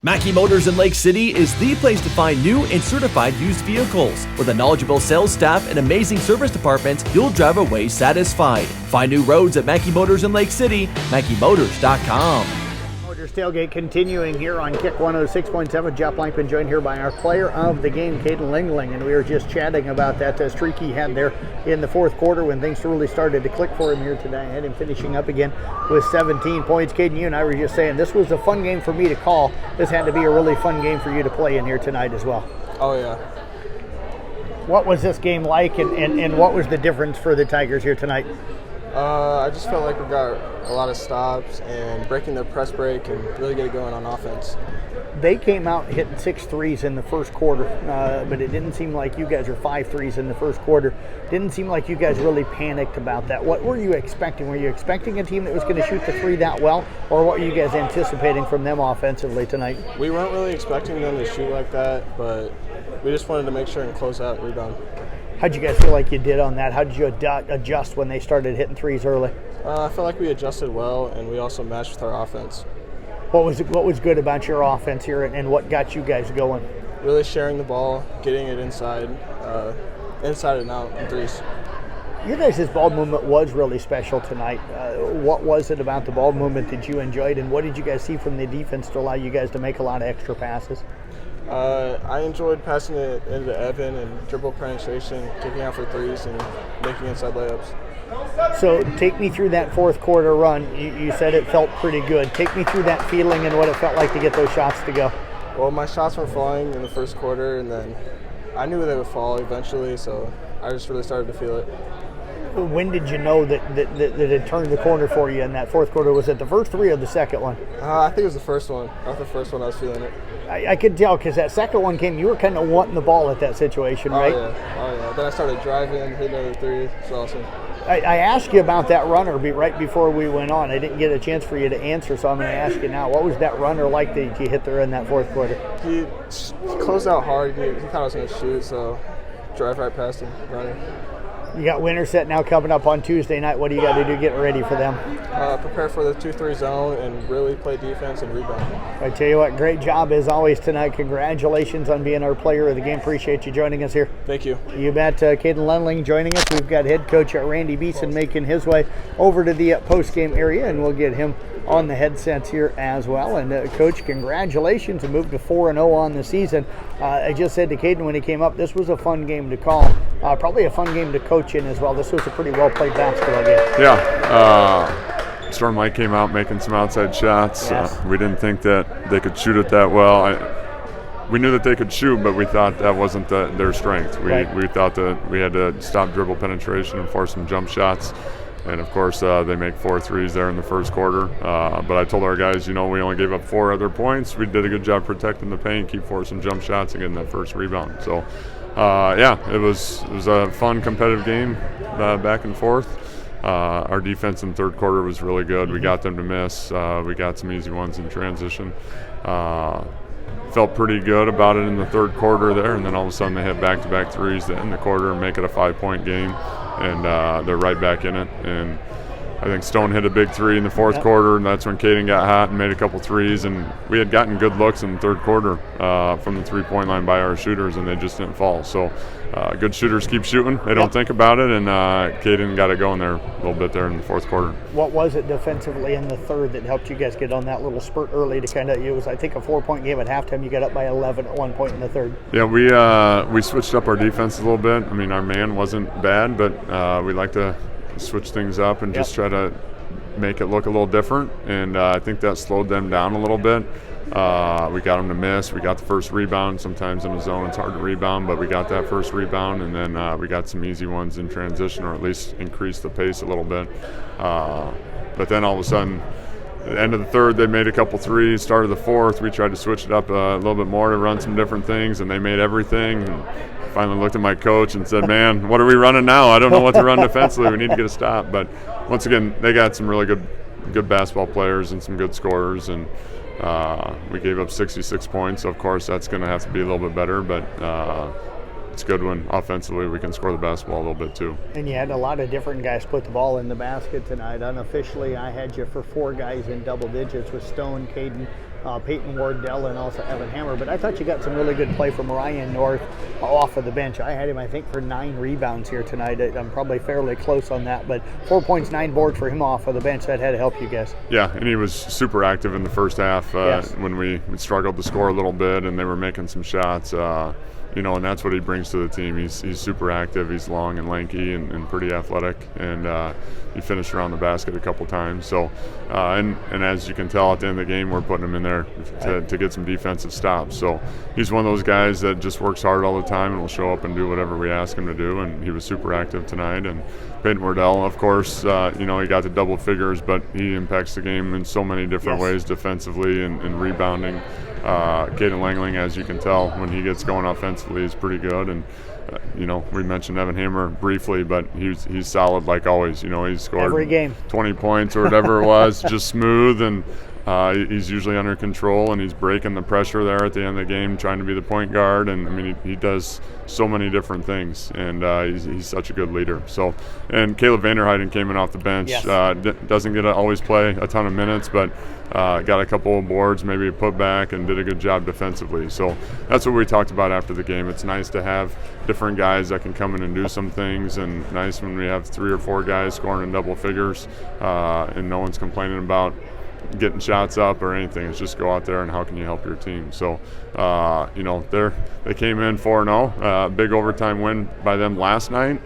Mackey Motors in Lake City is the place to find new and certified used vehicles. With a knowledgeable sales staff and amazing service departments, you'll drive away satisfied. Find new roads at Mackey Motors in Lake City, MackeyMotors.com. Motors tailgate continuing here on Kick 106.7. Jeff Blankman joined here by our player of the game, Caden Lengeling, and we were just chatting about that streak he had there in the fourth quarter when things really started to click for him here today. I had him finishing up again with 17 points. Caden, you and I were just saying this was a fun game for me to call. This had to be a really fun game for you to play in here tonight as well. Oh, yeah. What was this game like, and what was the difference for the Tigers here tonight? I just felt like we got a lot of stops and breaking their press break and really get it going on offense. They came out hitting 6 threes in the first quarter, but it didn't seem like you guys were 5 threes in the first quarter. Didn't seem like you guys really panicked about that. What were you expecting? Were you expecting a team that was going to shoot the three that well, or what were you guys anticipating from them offensively tonight? We weren't really expecting them to shoot like that, but we just wanted to make sure and close out and rebound. How'd you guys feel like you did on that? How did you adjust when they started hitting threes early? I felt like we adjusted well, and we also matched with our offense. What was good about your offense here, and what got you guys going? Really sharing the ball, getting it inside and out in threes. Your guys' ball movement was really special tonight. What was it about the ball movement that you enjoyed, and what did you guys see from the defense to allow you guys to make a lot of extra passes? I enjoyed passing it into Evan and dribble penetration, kicking out for threes, and making inside layups. So take me through that fourth quarter run. You said it felt pretty good. Take me through that feeling and what it felt like to get those shots to go. Well, my shots were falling in the first quarter, and then I knew they would fall eventually, so I just really started to feel it. When did you know that it turned the corner for you in that fourth quarter? Was it the first three or the second one? I think it was the first one. After the first one, I was feeling it. I could tell because that second one came, you were kind of wanting the ball at that situation, right? Oh, yeah. Then I started driving, hitting another three. It was awesome. I asked you about that runner right before we went on. I didn't get a chance for you to answer, so I'm going to ask you now. What was that runner like that you hit there in that fourth quarter? He closed out hard. He thought I was going to shoot, so drive right past him, running. You got Winterset now coming up on Tuesday night. What do you got to do getting ready for them? Prepare for the 2-3 zone and really play defense and rebound. I tell you what, great job as always tonight. Congratulations on being our player of the game. Appreciate you joining us here. Thank you. You bet. Caden Lengeling joining us. We've got head coach Randy Bissen making his way over to the post-game area, and we'll get him on the headsets here as well. And Coach, congratulations. A move to 4-0 on the season. I just said to Caden when he came up, this was a fun game to call. Probably a fun game to coach in as well. This was a pretty well-played basketball game. Yeah. Storm Light came out making some outside shots. Yes. We didn't think that they could shoot it that well. We knew that they could shoot, but we thought that wasn't their strength. We thought that we had to stop dribble penetration and force some jump shots. And, of course, they make 4 threes there in the first quarter. But I told our guys, we only gave up 4 other points. We did a good job protecting the paint, keep forcing jump shots, and getting that first rebound. So, it was a fun, competitive game back and forth. Our defense in the third quarter was really good. We got them to miss. We got some easy ones in transition. Felt pretty good about it in the third quarter there, and then all of a sudden they hit back-to-back threes to end the quarter and make it a 5-point game. And they're right back in it. And I think Stone hit a big 3 in the fourth quarter, and that's when Caden got hot and made a couple threes. And we had gotten good looks in the third quarter from the three-point line by our shooters, and they just didn't fall. So good shooters keep shooting. They don't think about it, and Caden got it going there a little bit there in the fourth quarter. What was it defensively in the third that helped you guys get on that little spurt early to kind of, it was, I think, a 4-point game at halftime. You got up by 11 at one point in the third. Yeah, we switched up our defense a little bit. I mean, our man wasn't bad, but we like to switch things up and just try to make it look a little different, and I think that slowed them down a little bit. We got them to miss. We got the first rebound. Sometimes in the zone it's hard to rebound, but we got that first rebound, and then we got some easy ones in transition, or at least increased the pace a little bit. But then all of a sudden, at the end of the third, they made a couple threes. Started the fourth, we tried to switch it up a little bit more to run some different things, and they made everything. And finally looked at my coach and said, man, what are we running now? I don't know what to run defensively. We need to get a stop. But once again, they got some really good basketball players and some good scorers, and we gave up 66 points. So of course, that's going to have to be a little bit better, but it's good when offensively we can score the basketball a little bit too. And you had a lot of different guys put the ball in the basket tonight. Unofficially, I had you for 4 guys in double digits with Stone, Caden, Peyton Wardell and also Evan Hammer. But I thought you got some really good play from Ryan North off of the bench. I had him, I think, for 9 rebounds here tonight. I'm probably fairly close on that, but 4 points, 9 boards for him off of the bench. That had to help you guys. Yeah, and he was super active in the first half when we struggled to score a little bit, and they were making some shots. And that's what he brings to the team. He's super active. He's long and lanky and pretty athletic, and he finished around the basket a couple times. So, and as you can tell at the end of the game, we're putting him in there to get some defensive stops. So he's one of those guys that just works hard all the time and will show up and do whatever we ask him to do. And he was super active tonight. And Peyton Wardell, of course, he got to double figures, but he impacts the game in so many different ways, defensively and rebounding. Caden Lengeling, as you can tell, when he gets going offensively, is pretty good. And we mentioned Evan Hammer briefly, but he's solid like always. He's scored every game 20 points or whatever it was, just smooth, and he's usually under control, and he's breaking the pressure there at the end of the game, trying to be the point guard. And I mean, he does so many different things, and he's such a good leader. So, and Caleb Vanderheiden came in off the bench. Doesn't get to always play a ton of minutes, but got a couple of boards, maybe a putback, and did a good job defensively. So that's what we talked about after the game. It's nice to have different guys that can come in and do some things, and nice when we have 3 or 4 guys scoring in double figures, and no one's complaining about getting shots up or anything. It's just go out there and how can you help your team. So, they came in 4-0, big overtime win by them last night,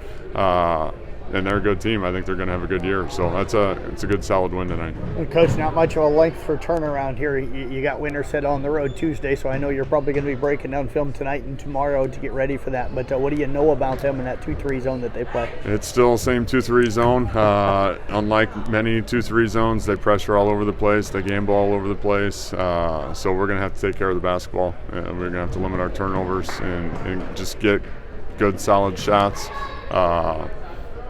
and they're a good team. I think they're going to have a good year. So it's a good solid win tonight. And Coach, not much of a length for turnaround here. You got Winterset on the road Tuesday, so I know you're probably going to be breaking down film tonight and tomorrow to get ready for that. But what do you know about them in that 2-3 zone that they play? It's still the same 2-3 zone. Unlike many 2-3 zones, they pressure all over the place. They gamble all over the place. So we're going to have to take care of the basketball. We're going to have to limit our turnovers and just get good, solid shots.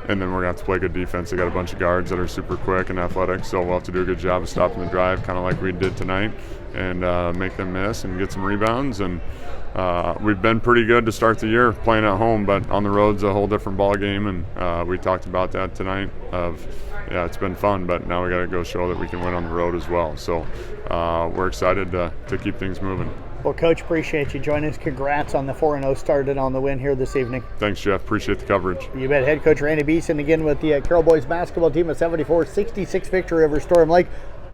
And then we're going to have to play good defense. They got a bunch of guards that are super quick and athletic, so we'll have to do a good job of stopping the drive, kind of like we did tonight, and make them miss and get some rebounds. And we've been pretty good to start the year playing at home, but on the road's a whole different ball game, and we talked about that tonight. It's been fun, but now we got to go show that we can win on the road as well. So we're excited to keep things moving. Well, Coach, appreciate you joining us. Congrats on the 4-0 start and on the win here this evening. Thanks, Jeff. Appreciate the coverage. You bet. Head coach Randy Bissen again with the Carroll boys basketball team, a 74-66 victory over Storm Lake.